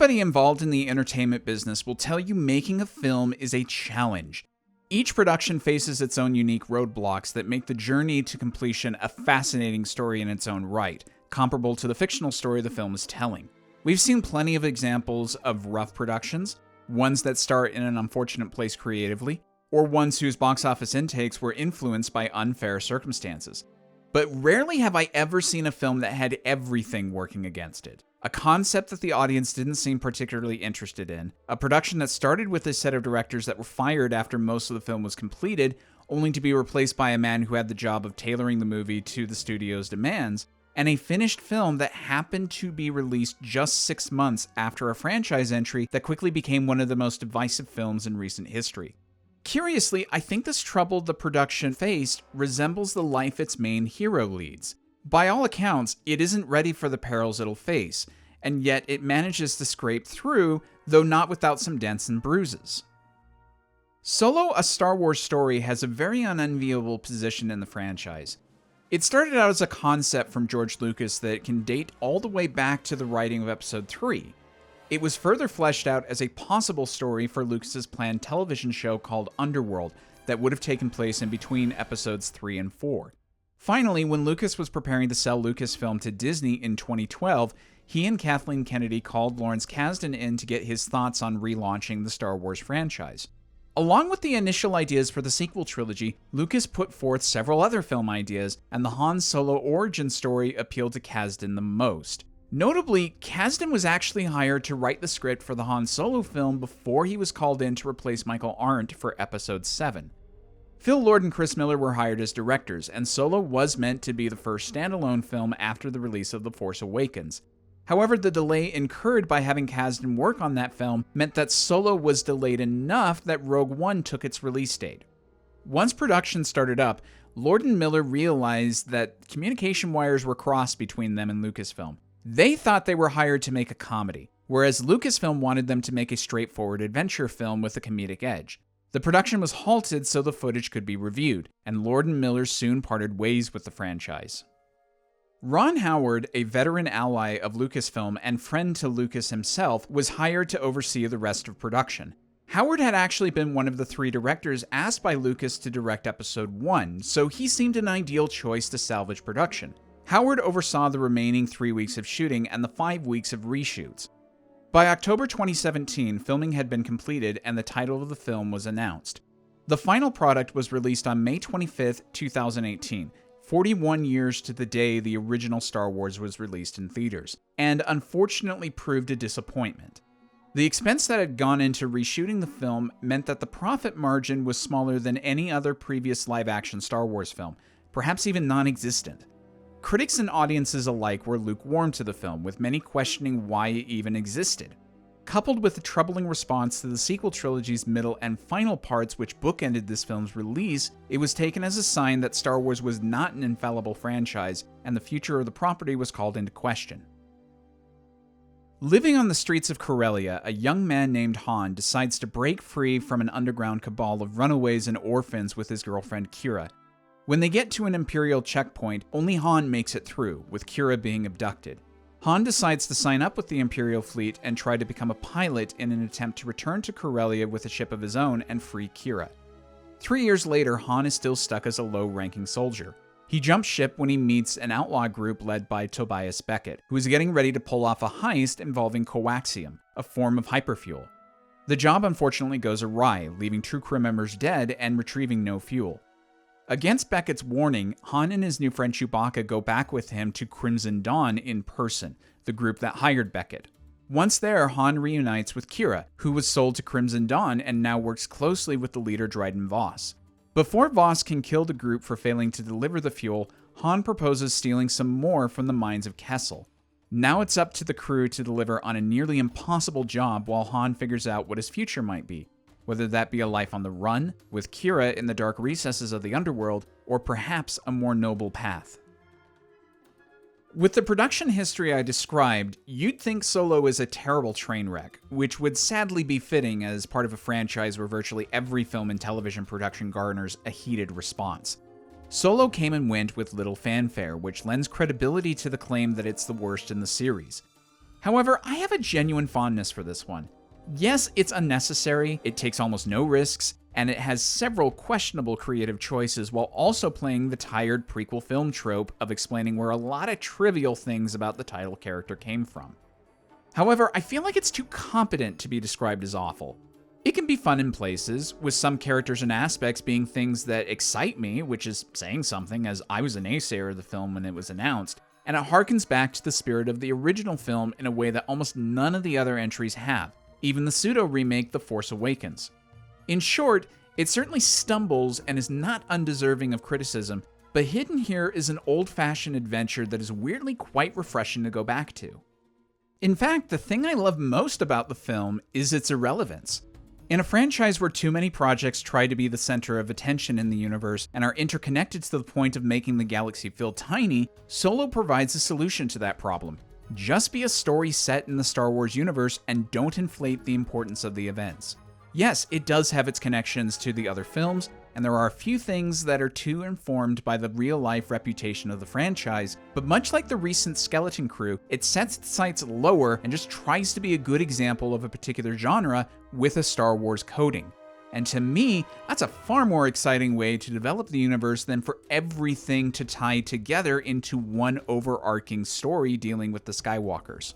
Anybody involved in the entertainment business will tell you making a film is a challenge. Each production faces its own unique roadblocks that make the journey to completion a fascinating story in its own right, comparable to the fictional story the film is telling. We've seen plenty of examples of rough productions, ones that start in an unfortunate place creatively, or ones whose box office intakes were influenced by unfair circumstances. But rarely have I ever seen a film that had everything working against it. A concept that the audience didn't seem particularly interested in, a production that started with a set of directors that were fired after most of the film was completed, only to be replaced by a man who had the job of tailoring the movie to the studio's demands, and a finished film that happened to be released just 6 months after a franchise entry that quickly became one of the most divisive films in recent history. Curiously, I think this trouble the production faced resembles the life its main hero leads. By all accounts, it isn't ready for the perils it'll face, and yet it manages to scrape through, though not without some dents and bruises. Solo, a Star Wars story, has a very unenviable position in the franchise. It started out as a concept from George Lucas that can date all the way back to the writing of Episode 3. It was further fleshed out as a possible story for Lucas's planned television show called Underworld that would have taken place in between Episodes 3 and 4. Finally, when Lucas was preparing to sell Lucasfilm to Disney in 2012, he and Kathleen Kennedy called Lawrence Kasdan in to get his thoughts on relaunching the Star Wars franchise. Along with the initial ideas for the sequel trilogy, Lucas put forth several other film ideas, and the Han Solo origin story appealed to Kasdan the most. Notably, Kasdan was actually hired to write the script for the Han Solo film before he was called in to replace Michael Arndt for Episode 7. Phil Lord and Chris Miller were hired as directors, and Solo was meant to be the first standalone film after the release of The Force Awakens. However, the delay incurred by having Kasdan work on that film meant that Solo was delayed enough that Rogue One took its release date. Once production started up, Lord and Miller realized that communication wires were crossed between them and Lucasfilm. They thought they were hired to make a comedy, whereas Lucasfilm wanted them to make a straightforward adventure film with a comedic edge. The production was halted so the footage could be reviewed, and Lord and Miller soon parted ways with the franchise. Ron Howard, a veteran ally of Lucasfilm and friend to Lucas himself, was hired to oversee the rest of production. Howard had actually been one of the 3 directors asked by Lucas to direct Episode 1, so he seemed an ideal choice to salvage production. Howard oversaw the remaining 3 weeks of shooting and the 5 weeks of reshoots. By October 2017, filming had been completed and the title of the film was announced. The final product was released on May 25, 2018, 41 years to the day the original Star Wars was released in theaters, and unfortunately proved a disappointment. The expense that had gone into reshooting the film meant that the profit margin was smaller than any other previous live-action Star Wars film, perhaps even non-existent. Critics and audiences alike were lukewarm to the film, with many questioning why it even existed. Coupled with the troubling response to the sequel trilogy's middle and final parts which bookended this film's release, it was taken as a sign that Star Wars was not an infallible franchise, and the future of the property was called into question. Living on the streets of Corellia, a young man named Han decides to break free from an underground cabal of runaways and orphans with his girlfriend Kira. When they get to an Imperial checkpoint, only Han makes it through, with Kira being abducted. Han decides to sign up with the Imperial fleet and try to become a pilot in an attempt to return to Corellia with a ship of his own and free Kira. 3 years later, Han is still stuck as a low-ranking soldier. He jumps ship when he meets an outlaw group led by Tobias Beckett, who is getting ready to pull off a heist involving coaxium, a form of hyperfuel. The job unfortunately goes awry, leaving true crew members dead and retrieving no fuel. Against Beckett's warning, Han and his new friend Chewbacca go back with him to Crimson Dawn in person, the group that hired Beckett. Once there, Han reunites with Kira, who was sold to Crimson Dawn and now works closely with the leader Dryden Voss. Before Voss can kill the group for failing to deliver the fuel, Han proposes stealing some more from the mines of Kessel. Now it's up to the crew to deliver on a nearly impossible job while Han figures out what his future might be, whether that be a life on the run, with Kira in the dark recesses of the underworld, or perhaps a more noble path. With the production history I described, you'd think Solo is a terrible train wreck, which would sadly be fitting as part of a franchise where virtually every film and television production garners a heated response. Solo came and went with little fanfare, which lends credibility to the claim that it's the worst in the series. However, I have a genuine fondness for this one. Yes, it's unnecessary, it takes almost no risks, and it has several questionable creative choices while also playing the tired prequel film trope of explaining where a lot of trivial things about the title character came from. However, I feel like it's too competent to be described as awful. It can be fun in places, with some characters and aspects being things that excite me, which is saying something as I was a naysayer of the film when it was announced, and it harkens back to the spirit of the original film in a way that almost none of the other entries have, even the pseudo-remake The Force Awakens. In short, it certainly stumbles and is not undeserving of criticism, but hidden here is an old-fashioned adventure that is weirdly quite refreshing to go back to. In fact, the thing I love most about the film is its irrelevance. In a franchise where too many projects try to be the center of attention in the universe and are interconnected to the point of making the galaxy feel tiny, Solo provides a solution to that problem. Just be a story set in the Star Wars universe and don't inflate the importance of the events. Yes, it does have its connections to the other films, and there are a few things that are too informed by the real-life reputation of the franchise, but much like the recent Skeleton Crew, it sets its sights lower and just tries to be a good example of a particular genre with a Star Wars coding. And to me, that's a far more exciting way to develop the universe than for everything to tie together into one overarching story dealing with the Skywalkers.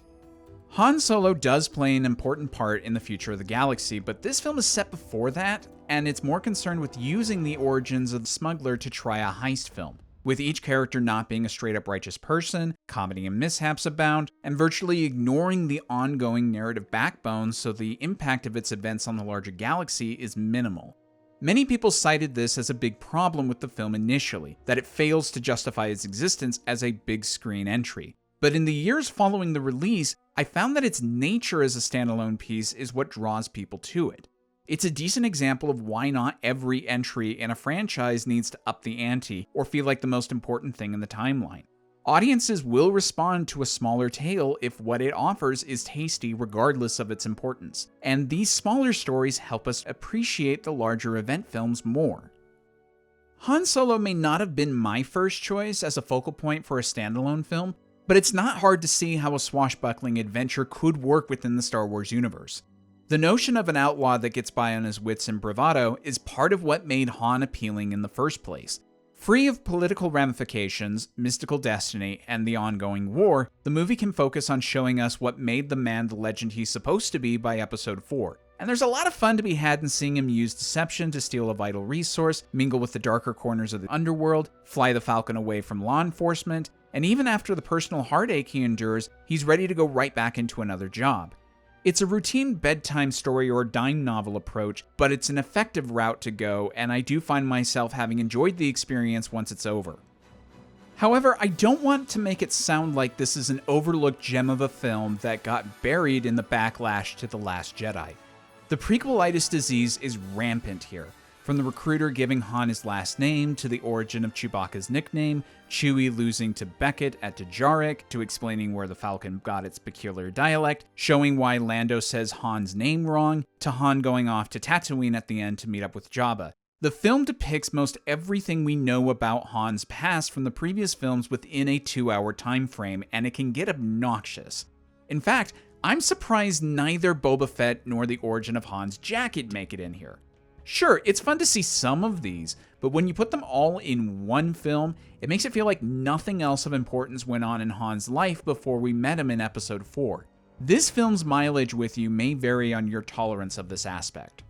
Han Solo does play an important part in the future of the galaxy, but this film is set before that, and it's more concerned with using the origins of the smuggler to try a heist film, with each character not being a straight-up righteous person, comedy and mishaps abound, and virtually ignoring the ongoing narrative backbone so the impact of its events on the larger galaxy is minimal. Many people cited this as a big problem with the film initially, that it fails to justify its existence as a big screen entry. But in the years following the release, I found that its nature as a standalone piece is what draws people to it. It's a decent example of why not every entry in a franchise needs to up the ante or feel like the most important thing in the timeline. Audiences will respond to a smaller tale if what it offers is tasty regardless of its importance, and these smaller stories help us appreciate the larger event films more. Han Solo may not have been my first choice as a focal point for a standalone film, but it's not hard to see how a swashbuckling adventure could work within the Star Wars universe. The notion of an outlaw that gets by on his wits and bravado is part of what made Han appealing in the first place. Free of political ramifications, mystical destiny, and the ongoing war, the movie can focus on showing us what made the man the legend he's supposed to be by Episode 4. And there's a lot of fun to be had in seeing him use deception to steal a vital resource, mingle with the darker corners of the underworld, fly the Falcon away from law enforcement, and even after the personal heartache he endures, he's ready to go right back into another job. It's a routine bedtime story or dime novel approach, but it's an effective route to go, and I do find myself having enjoyed the experience once it's over. However, I don't want to make it sound like this is an overlooked gem of a film that got buried in the backlash to The Last Jedi. The prequelitis disease is rampant here. From the recruiter giving Han his last name, to the origin of Chewbacca's nickname, Chewie losing to Beckett at Dejarik, to explaining where the Falcon got its peculiar dialect, showing why Lando says Han's name wrong, to Han going off to Tatooine at the end to meet up with Jabba. The film depicts most everything we know about Han's past from the previous films within a 2-hour time frame, and it can get obnoxious. In fact, I'm surprised neither Boba Fett nor the origin of Han's jacket make it in here. Sure, it's fun to see some of these, but when you put them all in one film, it makes it feel like nothing else of importance went on in Han's life before we met him in Episode 4. This film's mileage with you may vary on your tolerance of this aspect.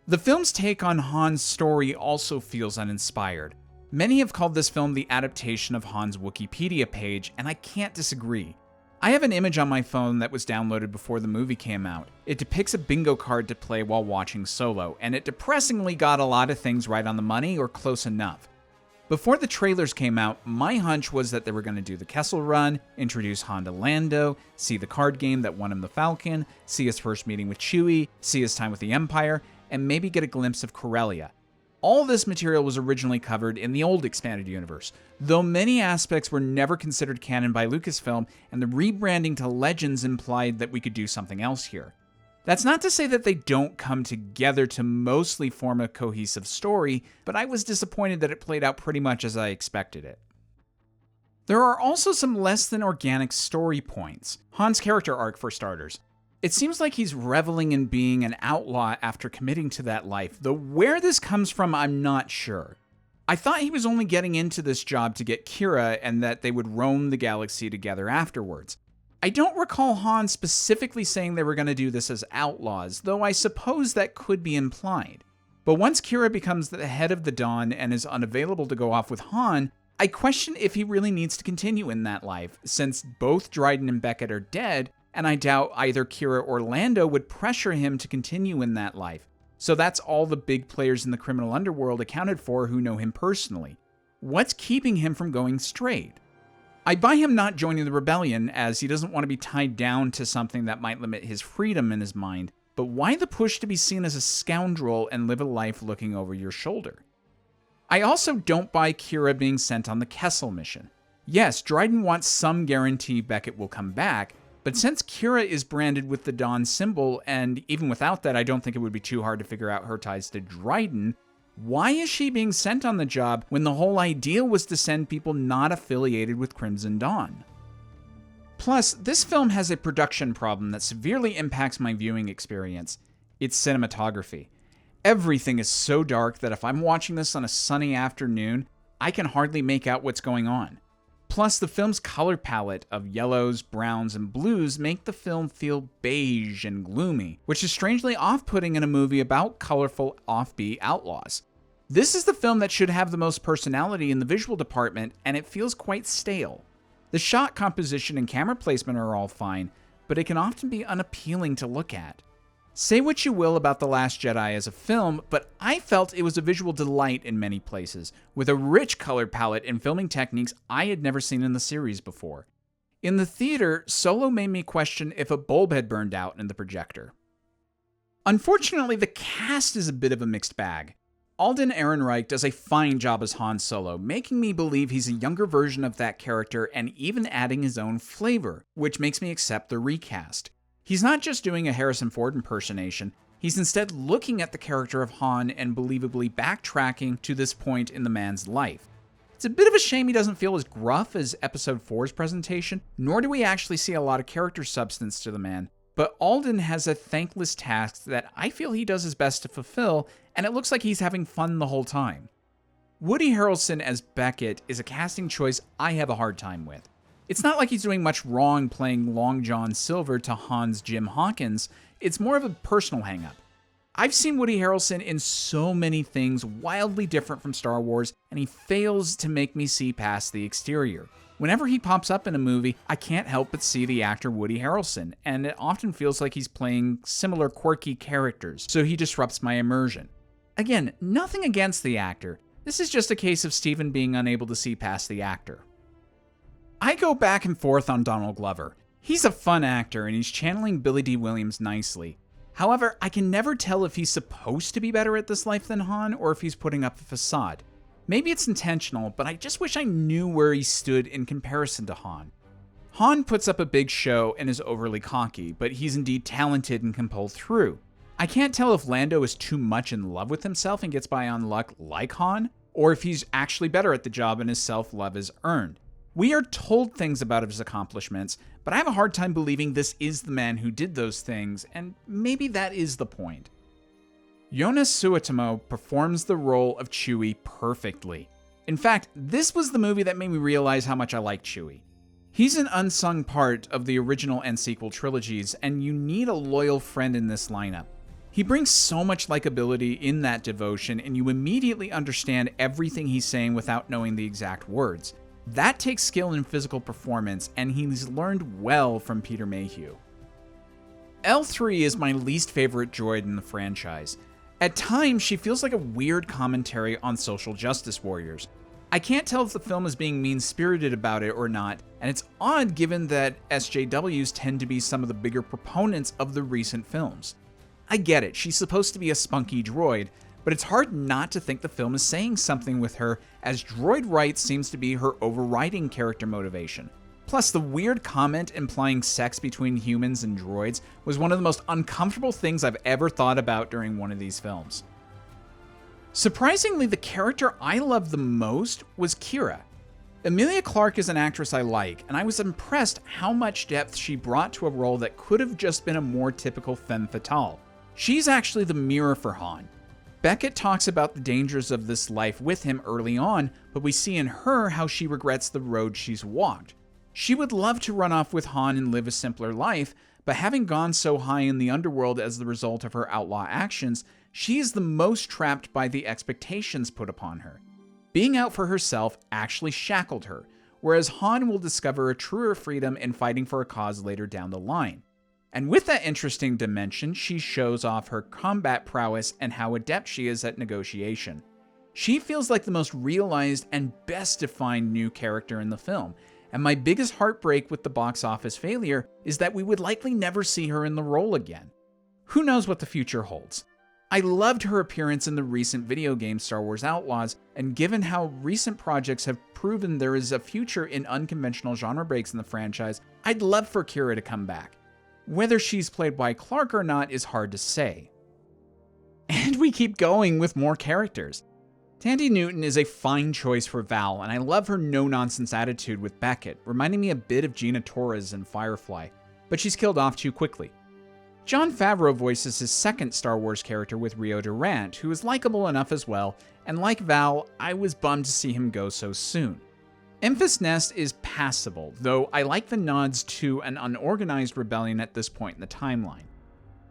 The film's take on Han's story also feels uninspired. Many have called this film the adaptation of Han's Wikipedia page, and I can't disagree. I have an image on my phone that was downloaded before the movie came out. It depicts a bingo card to play while watching Solo, and it depressingly got a lot of things right on the money or close enough. Before the trailers came out, my hunch was that they were going to do the Kessel Run, introduce Han to Lando, see the card game that won him the Falcon, see his first meeting with Chewie, see his time with the Empire, and maybe get a glimpse of Corellia. All this material was originally covered in the old expanded universe, though many aspects were never considered canon by Lucasfilm, and the rebranding to Legends implied that we could do something else here. That's not to say that they don't come together to mostly form a cohesive story, but I was disappointed that it played out pretty much as I expected it. There are also some less than organic story points. Han's character arc, for starters. It seems like he's reveling in being an outlaw after committing to that life, though where this comes from, I'm not sure. I thought he was only getting into this job to get Kira and that they would roam the galaxy together afterwards. I don't recall Han specifically saying they were going to do this as outlaws, though I suppose that could be implied. But once Kira becomes the head of the Dawn and is unavailable to go off with Han, I question if he really needs to continue in that life, since both Dryden and Beckett are dead, and I doubt either Kira or Lando would pressure him to continue in that life. So that's all the big players in the criminal underworld accounted for who know him personally. What's keeping him from going straight? I buy him not joining the rebellion, as he doesn't want to be tied down to something that might limit his freedom in his mind, but why the push to be seen as a scoundrel and live a life looking over your shoulder? I also don't buy Kira being sent on the Kessel mission. Yes, Dryden wants some guarantee Beckett will come back, but since Kira is branded with the Dawn symbol, and even without that I don't think it would be too hard to figure out her ties to Dryden, why is she being sent on the job when the whole idea was to send people not affiliated with Crimson Dawn? Plus, this film has a production problem that severely impacts my viewing experience. It's cinematography. Everything is so dark that if I'm watching this on a sunny afternoon, I can hardly make out what's going on. Plus, the film's color palette of yellows, browns, and blues make the film feel beige and gloomy, which is strangely off-putting in a movie about colorful, offbeat outlaws. This is the film that should have the most personality in the visual department, and it feels quite stale. The shot composition and camera placement are all fine, but it can often be unappealing to look at. Say what you will about The Last Jedi as a film, but I felt it was a visual delight in many places, with a rich color palette and filming techniques I had never seen in the series before. In the theater, Solo made me question if a bulb had burned out in the projector. Unfortunately, the cast is a bit of a mixed bag. Alden Ehrenreich does a fine job as Han Solo, making me believe he's a younger version of that character and even adding his own flavor, which makes me accept the recast. He's not just doing a Harrison Ford impersonation, he's instead looking at the character of Han and believably backtracking to this point in the man's life. It's a bit of a shame he doesn't feel as gruff as Episode 4's presentation, nor do we actually see a lot of character substance to the man, but Alden has a thankless task that I feel he does his best to fulfill, and it looks like he's having fun the whole time. Woody Harrelson as Beckett is a casting choice I have a hard time with. It's not like he's doing much wrong playing Long John Silver to Han's Jim Hawkins, it's more of a personal hang-up. I've seen Woody Harrelson in so many things wildly different from Star Wars, and he fails to make me see past the exterior. Whenever he pops up in a movie, I can't help but see the actor Woody Harrelson, and it often feels like he's playing similar quirky characters, so he disrupts my immersion. Again, nothing against the actor, this is just a case of Steven being unable to see past the actor. I go back and forth on Donald Glover. He's a fun actor and he's channeling Billy D. Williams nicely. However, I can never tell if he's supposed to be better at this life than Han or if he's putting up a facade. Maybe it's intentional, but I just wish I knew where he stood in comparison to Han. Han puts up a big show and is overly cocky, but he's indeed talented and can pull through. I can't tell if Lando is too much in love with himself and gets by on luck like Han, or if he's actually better at the job and his self-love is earned. We are told things about his accomplishments, but I have a hard time believing this is the man who did those things, and maybe that is the point. Jonas Suotamo performs the role of Chewie perfectly. In fact, this was the movie that made me realize how much I like Chewie. He's an unsung part of the original and sequel trilogies, and you need a loyal friend in this lineup. He brings so much likability in that devotion, and you immediately understand everything he's saying without knowing the exact words. That takes skill in physical performance, and he's learned well from Peter Mayhew. L3 is my least favorite droid in the franchise. At times, she feels like a weird commentary on social justice warriors. I can't tell if the film is being mean-spirited about it or not, and it's odd given that SJWs tend to be some of the bigger proponents of the recent films. I get it, she's supposed to be a spunky droid, but it's hard not to think the film is saying something with her, as droid rights seems to be her overriding character motivation. Plus, the weird comment implying sex between humans and droids was one of the most uncomfortable things I've ever thought about during one of these films. Surprisingly, the character I loved the most was Kira. Emilia Clarke is an actress I like, and I was impressed how much depth she brought to a role that could have just been a more typical femme fatale. She's actually the mirror for Han. Beckett talks about the dangers of this life with him early on, but we see in her how she regrets the road she's walked. She would love to run off with Han and live a simpler life, but having gone so high in the underworld as the result of her outlaw actions, she is the most trapped by the expectations put upon her. Being out for herself actually shackled her, whereas Han will discover a truer freedom in fighting for a cause later down the line. And with that interesting dimension, she shows off her combat prowess and how adept she is at negotiation. She feels like the most realized and best defined new character in the film, and my biggest heartbreak with the box office failure is that we would likely never see her in the role again. Who knows what the future holds? I loved her appearance in the recent video game Star Wars Outlaws, and given how recent projects have proven there is a future in unconventional genre breaks in the franchise, I'd love for Qi'ra to come back. Whether she's played by Clarke or not is hard to say. And we keep going with more characters. Thandie Newton is a fine choice for Val, and I love her no-nonsense attitude with Beckett, reminding me a bit of Gina Torres in Firefly, but she's killed off too quickly. Jon Favreau voices his second Star Wars character with Rio Durant, who is likable enough as well, and like Val, I was bummed to see him go so soon. Enfys Nest is passable, though I like the nods to an unorganized rebellion at this point in the timeline.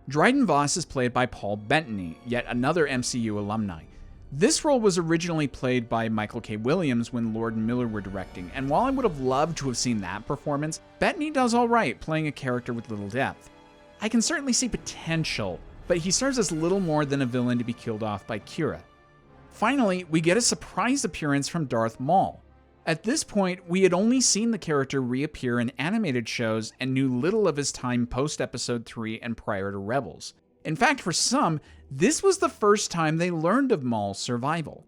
Dryden Voss is played by Paul Bettany, yet another MCU alumni. This role was originally played by Michael K. Williams when Lord and Miller were directing, and while I would have loved to have seen that performance, Bettany does alright playing a character with little depth. I can certainly see potential, but he serves as little more than a villain to be killed off by Qi'ra. Finally, we get a surprise appearance from Darth Maul. At this point, we had only seen the character reappear in animated shows and knew little of his time post-Episode 3 and prior to Rebels. In fact, for some, this was the first time they learned of Maul's survival.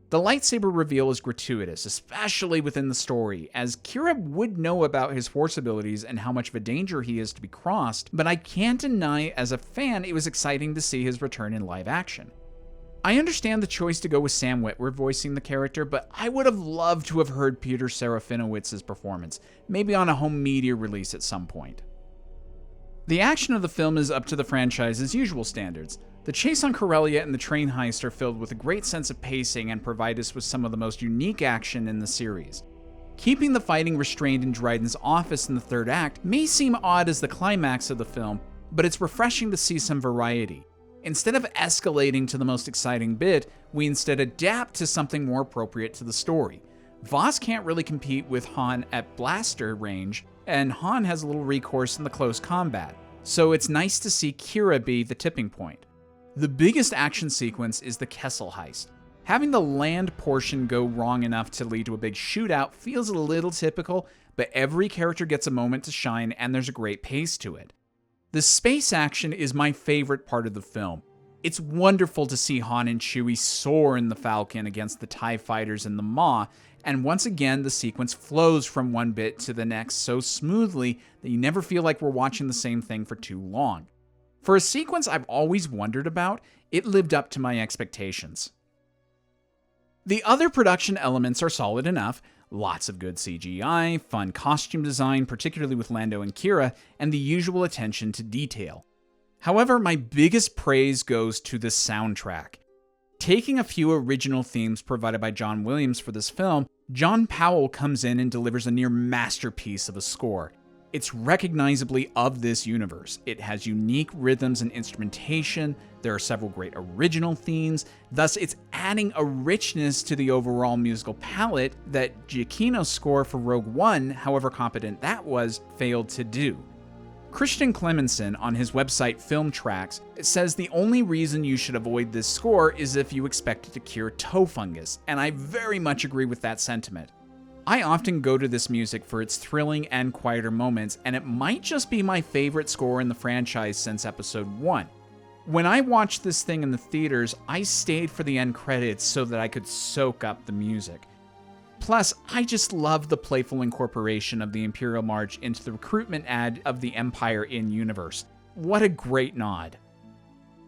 The lightsaber reveal is gratuitous, especially within the story, as Qi'ra would know about his Force abilities and how much of a danger he is to be crossed, but I can't deny as a fan it was exciting to see his return in live action. I understand the choice to go with Sam Witwer voicing the character, but I would have loved to have heard Peter Serafinowicz's performance, maybe on a home media release at some point. The action of the film is up to the franchise's usual standards. The chase on Corellia and the train heist are filled with a great sense of pacing and provide us with some of the most unique action in the series. Keeping the fighting restrained in Dryden's office in the third act may seem odd as the climax of the film, but it's refreshing to see some variety. Instead of escalating to the most exciting bit, we instead adapt to something more appropriate to the story. Voss can't really compete with Han at blaster range, and Han has little recourse in the close combat, so it's nice to see Qi'ra be the tipping point. The biggest action sequence is the Kessel heist. Having the land portion go wrong enough to lead to a big shootout feels a little typical, but every character gets a moment to shine and there's a great pace to it. The space action is my favorite part of the film. It's wonderful to see Han and Chewie soar in the Falcon against the TIE fighters and the Maw, and once again the sequence flows from one bit to the next so smoothly that you never feel like we're watching the same thing for too long. For a sequence I've always wondered about, it lived up to my expectations. The other production elements are solid enough. Lots of good CGI, fun costume design, particularly with Lando and Qi'ra, and the usual attention to detail. However, my biggest praise goes to the soundtrack. Taking a few original themes provided by John Williams for this film, John Powell comes in and delivers a near masterpiece of a score. It's recognizably of this universe. It has unique rhythms and instrumentation, there are several great original themes, thus it's adding a richness to the overall musical palette that Giacchino's score for Rogue One, however competent that was, failed to do. Christian Clemenson on his website Film Tracks says the only reason you should avoid this score is if you expect it to cure toe fungus, and I very much agree with that sentiment. I often go to this music for its thrilling and quieter moments, and it might just be my favorite score in the franchise since Episode 1. When I watched this thing in the theaters, I stayed for the end credits so that I could soak up the music. Plus, I just love the playful incorporation of the Imperial March into the recruitment ad of the Empire in-universe. What a great nod.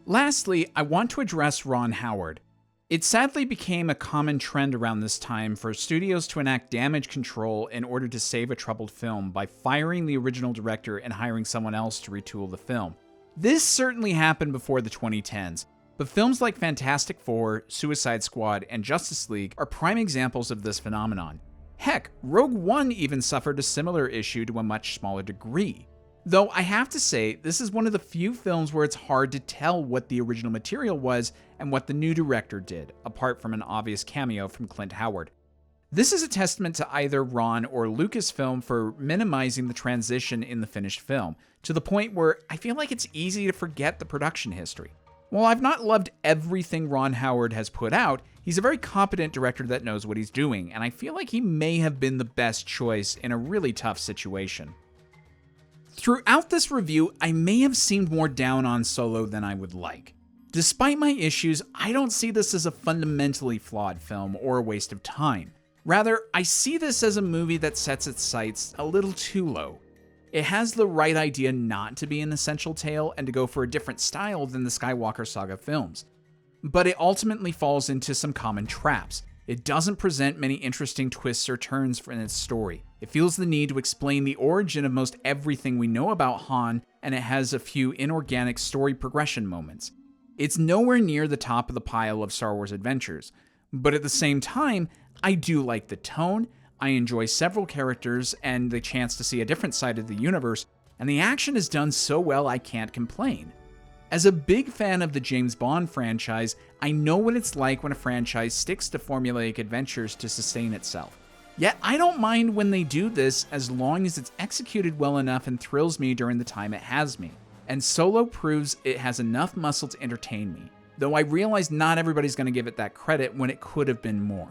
Lastly, I want to address Ron Howard. It sadly became a common trend around this time for studios to enact damage control in order to save a troubled film by firing the original director and hiring someone else to retool the film. This certainly happened before the 2010s, but films like Fantastic Four, Suicide Squad, and Justice League are prime examples of this phenomenon. Heck, Rogue One even suffered a similar issue to a much smaller degree. Though I have to say, this is one of the few films where it's hard to tell what the original material was and what the new director did, apart from an obvious cameo from Clint Howard. This is a testament to either Ron or Lucasfilm for minimizing the transition in the finished film, to the point where I feel like it's easy to forget the production history. While I've not loved everything Ron Howard has put out, he's a very competent director that knows what he's doing, and I feel like he may have been the best choice in a really tough situation. Throughout this review, I may have seemed more down on Solo than I would like. Despite my issues, I don't see this as a fundamentally flawed film or a waste of time. Rather, I see this as a movie that sets its sights a little too low. It has the right idea not to be an essential tale and to go for a different style than the Skywalker saga films. But it ultimately falls into some common traps. It doesn't present many interesting twists or turns in its story. It feels the need to explain the origin of most everything we know about Han, and it has a few inorganic story progression moments. It's nowhere near the top of the pile of Star Wars adventures, but at the same time, I do like the tone, I enjoy several characters and the chance to see a different side of the universe, and the action is done so well I can't complain. As a big fan of the James Bond franchise, I know what it's like when a franchise sticks to formulaic adventures to sustain itself. Yet I don't mind when they do this as long as it's executed well enough and thrills me during the time it has me. And Solo proves it has enough muscle to entertain me, though I realize not everybody's going to give it that credit when it could have been more.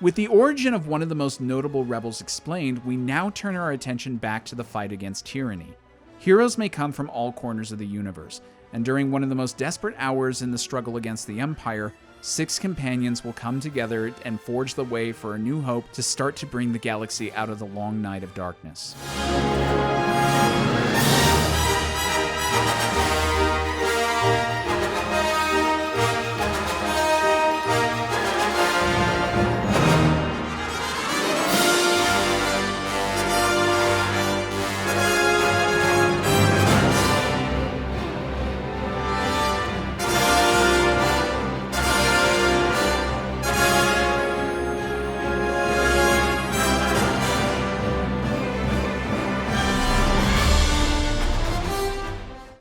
With the origin of one of the most notable rebels explained, we now turn our attention back to the fight against tyranny. Heroes may come from all corners of the universe, and during one of the most desperate hours in the struggle against the Empire, 6 companions will come together and forge the way for a new hope to start to bring the galaxy out of the long night of darkness.